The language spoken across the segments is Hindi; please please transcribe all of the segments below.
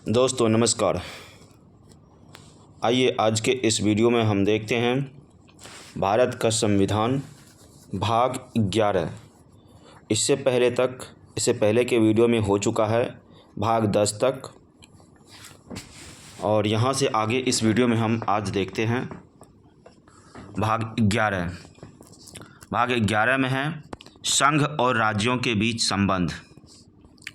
दोस्तों नमस्कार। आइए आज के इस वीडियो में हम देखते हैं भारत का संविधान भाग 11। इससे पहले के वीडियो में हो चुका है भाग 10 तक, और यहाँ से आगे इस वीडियो में हम आज देखते हैं भाग 11। भाग 11 में है संघ और राज्यों के बीच संबंध,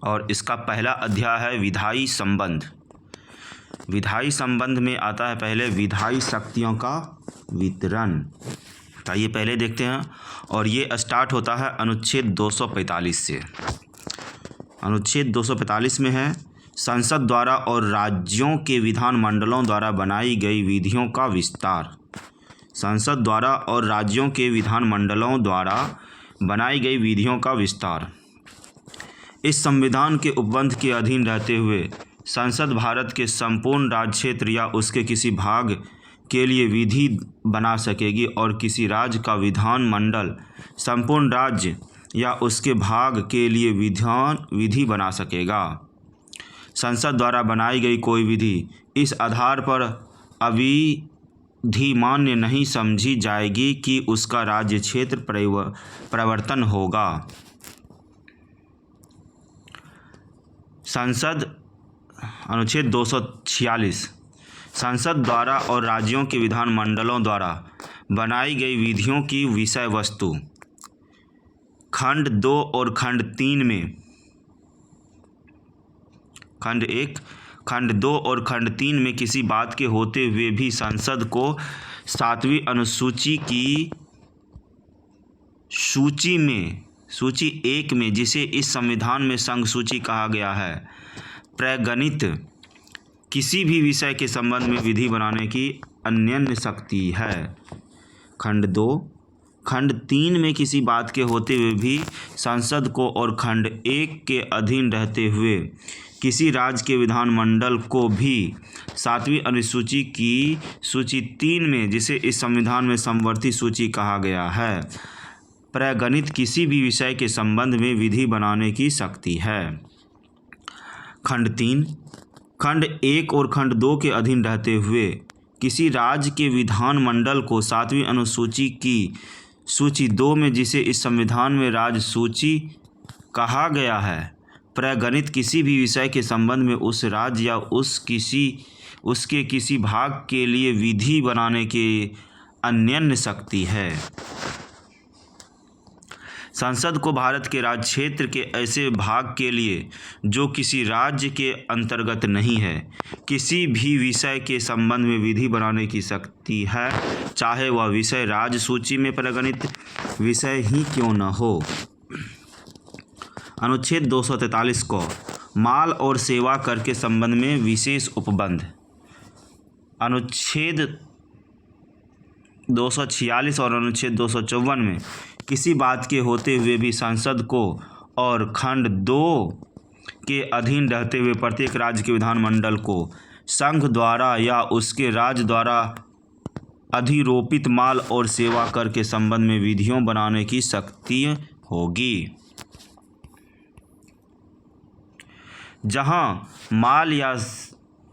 और इसका पहला अध्याय है विधायी संबंध। विधायी संबंध में आता है पहले विधायी शक्तियों का वितरण। तो ये पहले देखते हैं, और ये स्टार्ट होता है अनुच्छेद 245 से। अनुच्छेद 245 में है संसद द्वारा और राज्यों के विधानमंडलों द्वारा बनाई गई विधियों का विस्तार। संसद द्वारा और राज्यों के विधानमंडलों द्वारा बनाई गई विधियों का विस्तार। इस संविधान के उपबंध के अधीन रहते हुए संसद भारत के संपूर्ण राज्य क्षेत्र या उसके किसी भाग के लिए विधि बना सकेगी, और किसी राज्य का विधानमंडल संपूर्ण राज्य या उसके भाग के लिए विधि बना सकेगा। संसद द्वारा बनाई गई कोई विधि इस आधार पर अविधिमान्य नहीं समझी जाएगी कि उसका राज्य क्षेत्र परिवर्तन होगा। संसद अनुच्छेद 246 संसद द्वारा और राज्यों के विधानमंडलों द्वारा बनाई गई विधियों की विषय वस्तु। खंड 2 और खंड 3 में खंड 1, खंड 2 और खंड 3 में किसी बात के होते हुए भी संसद को 7वीं अनुसूची की सूची 1 में, जिसे इस संविधान में संघ सूची कहा गया है, प्रगणित किसी भी विषय के संबंध में विधि बनाने की अन्य शक्ति है। खंड 2, खंड 3 में किसी बात के होते हुए भी संसद को और खंड 1 के अधीन रहते हुए किसी राज्य के विधानमंडल को भी 7वीं अनुसूची की सूची 3 में, जिसे इस संविधान में समवर्ती सूची कहा गया है, प्रगणित किसी भी विषय के संबंध में विधि बनाने की शक्ति है। खंड 3, खंड 1 और खंड 2 के अधीन रहते हुए किसी राज्य के विधानमंडल को 7वीं अनुसूची की सूची 2 में, जिसे इस संविधान में राज्य सूची कहा गया है, प्रगणित किसी भी विषय के संबंध में उस राज्य या उसके किसी भाग के लिए विधि बनाने की अन्य शक्ति है। संसद को भारत के राज्य क्षेत्र के ऐसे भाग के लिए जो किसी राज्य के अंतर्गत नहीं है, किसी भी विषय के संबंध में विधि बनाने की शक्ति है, चाहे वह विषय राज्य सूची में प्रगणित विषय ही क्यों न हो। अनुच्छेद 243 को माल और सेवा कर के संबंध में विशेष उपबंध। अनुच्छेद 246 और अनुच्छेद 254 में किसी बात के होते हुए भी संसद को और खंड 2 के अधीन रहते हुए प्रत्येक राज्य के विधानमंडल को संघ द्वारा या उसके राज्य द्वारा अधिरोपित माल और सेवा कर के संबंध में विधियों बनाने की शक्ति होगी। जहां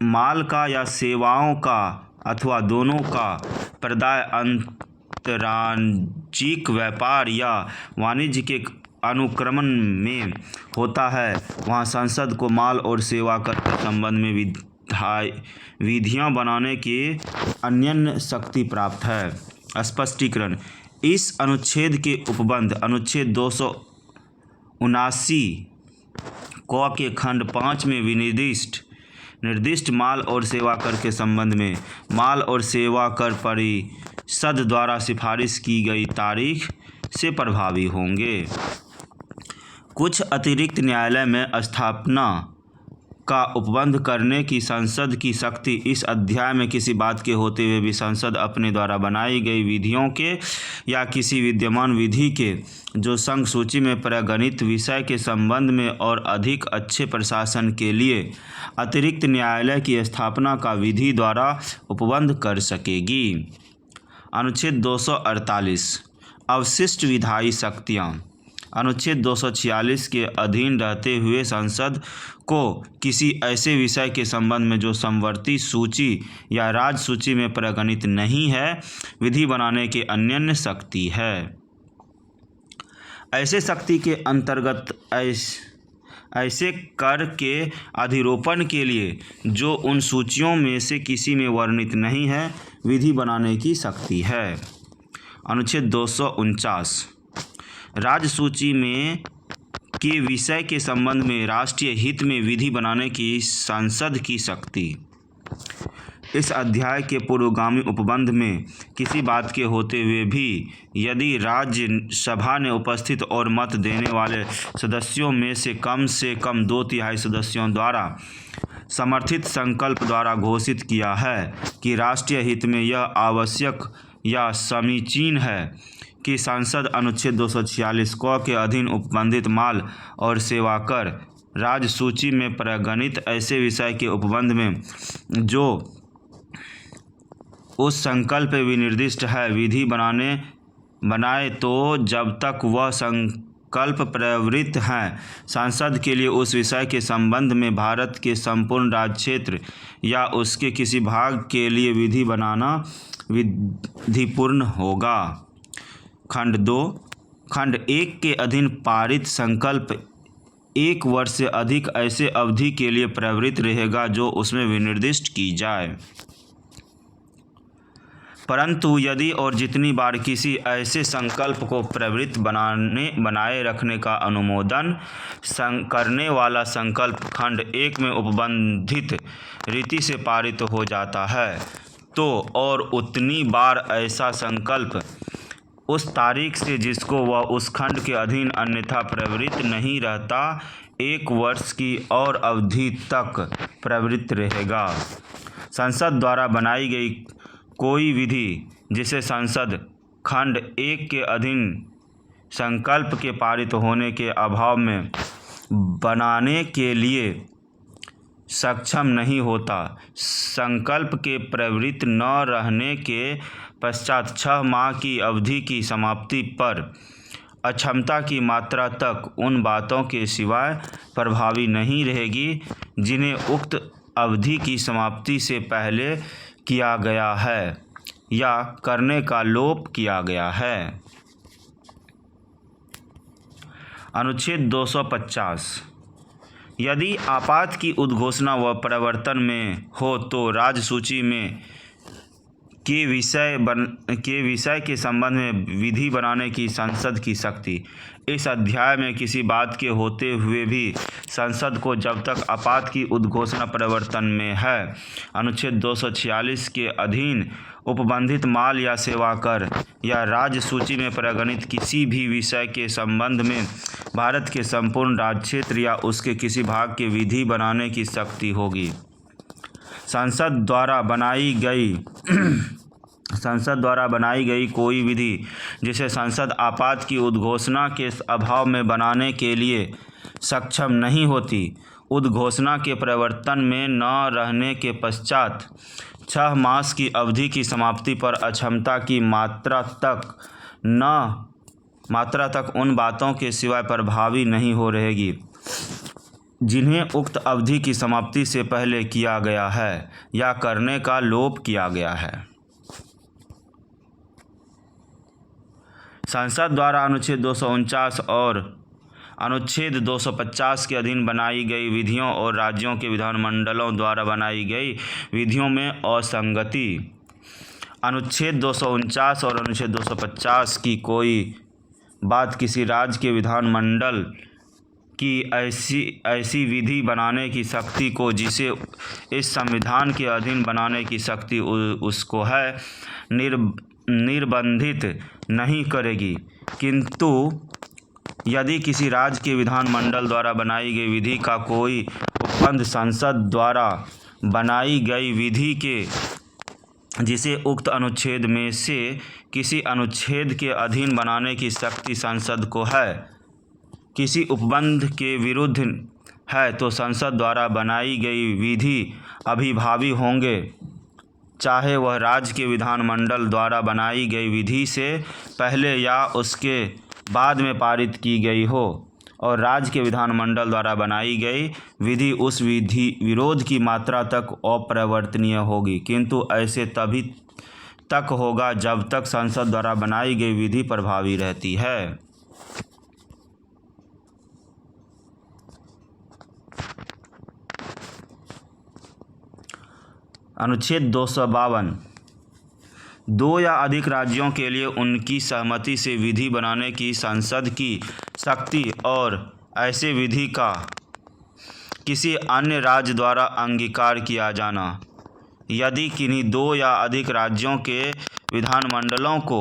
माल का या सेवाओं का अथवा दोनों का प्रदाय अंतर्राज्यिक व्यापार या वाणिज्य के अनुक्रमण में होता है, वहाँ संसद को माल और सेवा कर के संबंध में विधियाँ बनाने की अन्य शक्ति प्राप्त है। स्पष्टीकरण। इस अनुच्छेद के उपबंध अनुच्छेद 279 क के खंड 5 में निर्दिष्ट माल और सेवा कर के संबंध में माल और सेवा कर परिषद द्वारा सिफारिश की गई तारीख से प्रभावी होंगे। कुछ अतिरिक्त न्यायालय में स्थापना का उपबंध करने की संसद की शक्ति। इस अध्याय में किसी बात के होते हुए भी संसद अपने द्वारा बनाई गई विधियों के या किसी विद्यमान विधि के जो संघ सूची में प्रगणित विषय के संबंध में और अधिक अच्छे प्रशासन के लिए अतिरिक्त न्यायालय की स्थापना का विधि द्वारा उपबंध कर सकेगी। अनुच्छेद 248 अवशिष्ट विधायी शक्तियाँ। अनुच्छेद 246 के अधीन रहते हुए संसद को किसी ऐसे विषय के संबंध में जो समवर्ती सूची या राज्य सूची में परिगणित नहीं है विधि बनाने की अन्य शक्ति है। ऐसे शक्ति के अंतर्गत ऐसे कर के अधिरोपण के लिए जो उन सूचियों में से किसी में वर्णित नहीं है विधि बनाने की शक्ति है। अनुच्छेद 249 राज्य सूची में के विषय के संबंध में राष्ट्रीय हित में विधि बनाने की संसद की शक्ति। इस अध्याय के पूर्वगामी उपबंध में किसी बात के होते हुए भी यदि राज्य सभा ने उपस्थित और मत देने वाले सदस्यों में से कम 2/3 सदस्यों द्वारा समर्थित संकल्प द्वारा घोषित किया है कि राष्ट्रीय हित में यह आवश्यक या समीचीन है कि संसद अनुच्छेद 246 क के अधीन उपबंधित माल और सेवा कर राज्य सूची में परिगणित ऐसे विषय के उपबंध में जो उस संकल्प विनिर्दिष्ट है विधि बनाए तो जब तक वह संकल्प प्रवृत्त हैं संसद के लिए उस विषय के संबंध में भारत के संपूर्ण राज्य क्षेत्र या उसके किसी भाग के लिए विधि बनाना विधिपूर्ण होगा। खंड 2 खंड 1 के अधीन पारित संकल्प 1 वर्ष से अधिक ऐसे अवधि के लिए प्रवृत्त रहेगा जो उसमें विनिर्दिष्ट की जाए। परंतु यदि और जितनी बार किसी ऐसे संकल्प को प्रवृत्त बनाए रखने का अनुमोदन करने वाला संकल्प खंड 1 में उपबंधित रीति से पारित हो जाता है तो और उतनी बार ऐसा संकल्प उस तारीख से जिसको वह उस खंड के अधीन अन्यथा प्रवृत्त नहीं रहता 1 वर्ष की और अवधि तक प्रवृत्त रहेगा। संसद द्वारा बनाई गई कोई विधि जिसे संसद खंड 1 के अधीन संकल्प के पारित होने के अभाव में बनाने के लिए सक्षम नहीं होता संकल्प के प्रवृत्त न रहने के पश्चात 6 माह की अवधि की समाप्ति पर अक्षमता की मात्रा तक उन बातों के सिवाय प्रभावी नहीं रहेगी जिन्हें उक्त अवधि की समाप्ति से पहले किया गया है या करने का लोप किया गया है। अनुच्छेद 250 यदि आपात की उद्घोषणा व प्रवर्तन में हो तो राज्य सूची में के विषय के संबंध में विधि बनाने की संसद की शक्ति। इस अध्याय में किसी बात के होते हुए भी संसद को जब तक आपात की उद्घोषणा प्रवर्तन में है अनुच्छेद 246 के अधीन उपबंधित माल या सेवा कर या राज्य सूची में परिगणित किसी भी विषय के संबंध में भारत के संपूर्ण राज्य क्षेत्र या उसके किसी भाग के विधि बनाने की शक्ति होगी। संसद द्वारा बनाई गई कोई विधि जिसे संसद आपात की उद्घोषणा के अभाव में बनाने के लिए सक्षम नहीं होती उद्घोषणा के प्रवर्तन में न रहने के पश्चात 6 मास की अवधि की समाप्ति पर अक्षमता की मात्रा तक उन बातों के सिवाय प्रभावी नहीं हो रहेगी जिन्हें उक्त अवधि की समाप्ति से पहले किया गया है या करने का लोप किया गया है। संसद द्वारा अनुच्छेद 249 और अनुच्छेद 250 के अधीन बनाई गई विधियों और राज्यों के विधानमंडलों द्वारा बनाई गई विधियों में असंगति। अनुच्छेद 249 और अनुच्छेद 250 की कोई बात किसी राज्य के विधानमंडल की ऐसी विधि बनाने की शक्ति को जिसे इस संविधान के अधीन बनाने की शक्ति उसको है निर्बंधित नहीं करेगी। किंतु यदि किसी राज्य के विधानमंडल द्वारा बनाई गई विधि का कोई उपबंध संसद द्वारा बनाई गई विधि के जिसे उक्त अनुच्छेद में से किसी अनुच्छेद के अधीन बनाने की शक्ति संसद को है किसी उपबंध के विरुद्ध है तो संसद द्वारा बनाई गई विधि अभिभावी होंगे चाहे वह राज्य के विधानमंडल द्वारा बनाई गई विधि से पहले या उसके बाद में पारित की गई हो और राज्य के विधानमंडल द्वारा बनाई गई विधि उस विधि विरोध की मात्रा तक अपरिवर्तनीय होगी, किंतु ऐसे तभी तक होगा जब तक संसद द्वारा बनाई गई विधि प्रभावी रहती है। अनुच्छेद 252 दो या अधिक राज्यों के लिए उनकी सहमति से विधि बनाने की संसद की शक्ति और ऐसे विधि का किसी अन्य राज्य द्वारा अंगीकार किया जाना। यदि किन्हीं दो या अधिक राज्यों के विधानमंडलों को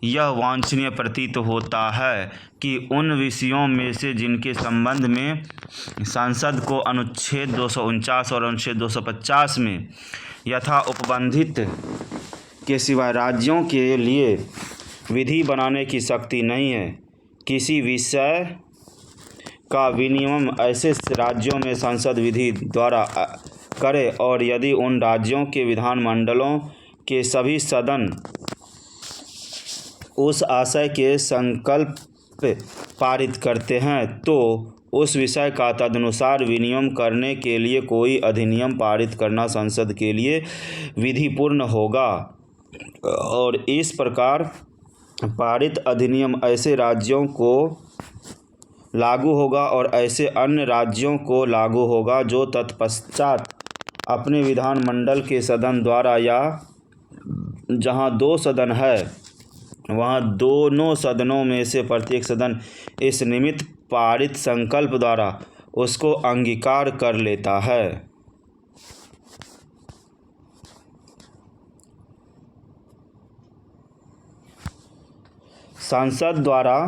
यह वांछनीय प्रतीत होता है कि उन विषयों में से जिनके संबंध में संसद को अनुच्छेद 249 और अनुच्छेद 250 में यथा उपबंधित के सिवाय राज्यों के लिए विधि बनाने की शक्ति नहीं है, किसी विषय का विनियम ऐसे राज्यों में संसद विधि द्वारा करे और यदि उन राज्यों के विधानमंडलों के सभी सदन उस आशय के संकल्प पारित करते हैं तो उस विषय का तदनुसार विनियम करने के लिए कोई अधिनियम पारित करना संसद के लिए विधिपूर्ण होगा और इस प्रकार पारित अधिनियम ऐसे राज्यों को लागू होगा और ऐसे अन्य राज्यों को लागू होगा जो तत्पश्चात अपने विधानमंडल के सदन द्वारा या जहां दो सदन है वहां दोनों सदनों में से प्रत्येक सदन इस निमित्त पारित संकल्प द्वारा उसको अंगीकार कर लेता है। संसद द्वारा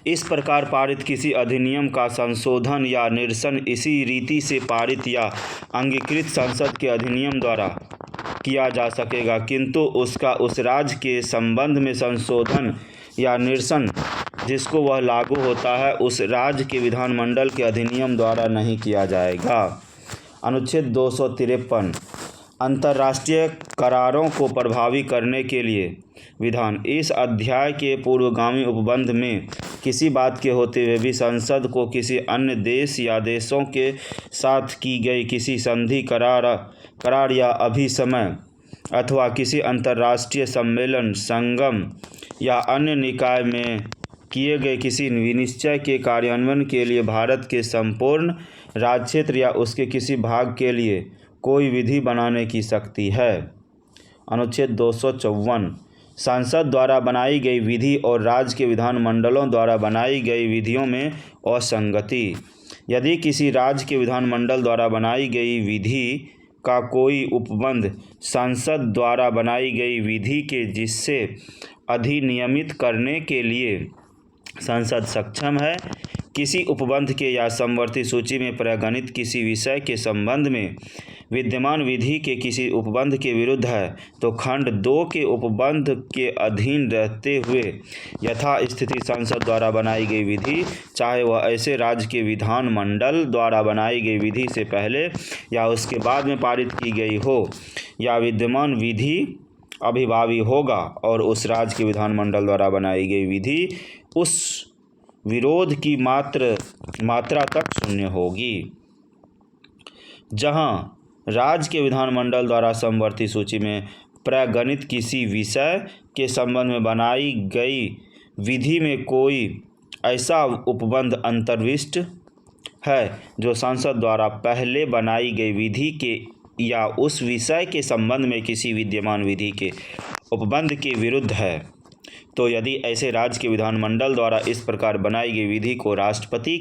इस प्रकार पारित किसी अधिनियम का संशोधन या निरसन इसी रीति से पारित या अंगीकृत संसद के अधिनियम द्वारा किया जा सकेगा, किंतु उसका उस राज्य के संबंध में संशोधन या निरसन जिसको वह लागू होता है उस राज्य के विधानमंडल के अधिनियम द्वारा नहीं किया जाएगा। अनुच्छेद 253 अंतर्राष्ट्रीय करारों को प्रभावी करने के लिए विधान। इस अध्याय के पूर्वगामी उपबंध में किसी बात के होते हुए भी संसद को किसी अन्य देश या देशों के साथ की गई किसी संधि करार या अभिसमय अथवा किसी अंतर्राष्ट्रीय सम्मेलन संगम या अन्य निकाय में किए गए किसी विनिश्चय के कार्यान्वयन के लिए भारत के संपूर्ण राज्यक्षेत्र या उसके किसी भाग के लिए कोई विधि बनाने की शक्ति है। अनुच्छेद 254 संसद द्वारा बनाई गई विधि और राज्य के विधानमंडलों द्वारा बनाई गई विधियों में असंगति। यदि किसी राज्य के विधानमंडल द्वारा बनाई गई विधि का कोई उपबंध संसद द्वारा बनाई गई विधि के जिससे अधिनियमित करने के लिए संसद सक्षम है, किसी उपबंध के या समवर्ती सूची में प्रगणित किसी विषय के संबंध में विद्यमान विधि के किसी उपबंध के विरुद्ध है, तो खंड 2 के उपबंध के अधीन रहते हुए यथा स्थिति संसद द्वारा बनाई गई विधि, चाहे वह ऐसे राज्य के विधानमंडल द्वारा बनाई गई विधि से पहले या उसके बाद में पारित की गई हो, या विद्यमान विधि अभिभावी होगा और उस राज्य के विधानमंडल द्वारा बनाई गई विधि उस विरोध की मात्रा तक शून्य होगी। जहां राज्य के विधानमंडल द्वारा समवर्ती सूची में प्रगणित किसी विषय के संबंध में बनाई गई विधि में कोई ऐसा उपबंध अंतर्विष्ट है जो संसद द्वारा पहले बनाई गई विधि के या उस विषय के संबंध में किसी विद्यमान विधि के उपबंध के विरुद्ध है, तो यदि ऐसे राज्य के विधानमंडल द्वारा इस प्रकार बनाई गई विधि को राष्ट्रपति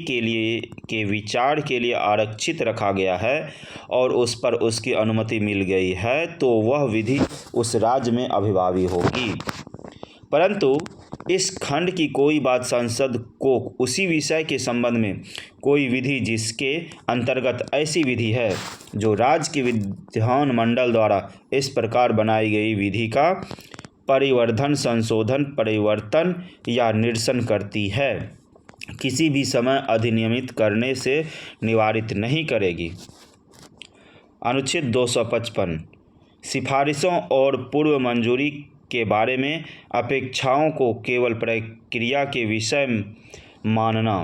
के विचार के लिए आरक्षित रखा गया है और उस पर उसकी अनुमति मिल गई है, तो वह विधि उस राज्य में अभिभावी होगी। परंतु इस खंड की कोई बात संसद को उसी विषय के संबंध में कोई विधि जिसके अंतर्गत ऐसी विधि है जो राज्य के विधानमंडल द्वारा इस प्रकार बनाई गई विधि का परिवर्धन, संशोधन, परिवर्तन या निरसन करती है, किसी भी समय अधिनियमित करने से निवारित नहीं करेगी। अनुच्छेद 255 सिफारिशों और पूर्व मंजूरी के बारे में अपेक्षाओं को केवल प्रक्रिया के विषय मानना।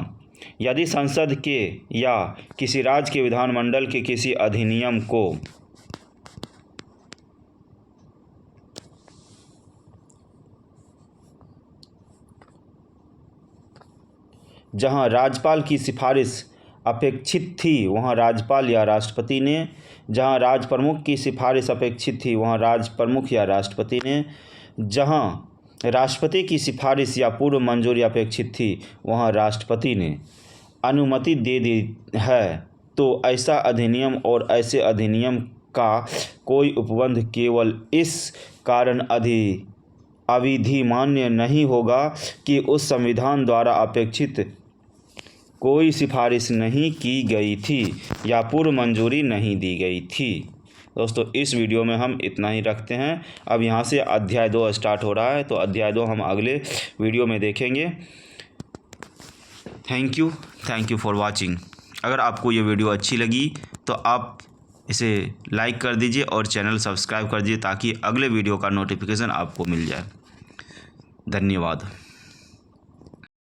यदि संसद के या किसी राज्य के विधानमंडल के किसी अधिनियम को जहां राज्यपाल की सिफारिश अपेक्षित थी वहां राज्यपाल या राष्ट्रपति ने, जहां राज्य प्रमुख की सिफारिश अपेक्षित थी वहां राज्य प्रमुख या राष्ट्रपति ने, जहां राष्ट्रपति की सिफारिश या पूर्व मंजूरी अपेक्षित थी वहां राष्ट्रपति ने अनुमति दे दी है, तो ऐसा अधिनियम और ऐसे अधिनियम का कोई उपबंध केवल इस कारण अविधिमान्य नहीं होगा कि उस संविधान द्वारा अपेक्षित कोई सिफारिश नहीं की गई थी या पूर्व मंजूरी नहीं दी गई थी। दोस्तों इस वीडियो में हम इतना ही रखते हैं। अब यहाँ से अध्याय 2 स्टार्ट हो रहा है, तो अध्याय 2 हम अगले वीडियो में देखेंगे। Thank you for watching. अगर आपको ये वीडियो अच्छी लगी तो आप इसे लाइक कर दीजिए और चैनल सब्सक्राइब कर दीजिए ताकि अगले वीडियो का नोटिफिकेशन आपको मिल जाए। धन्यवाद।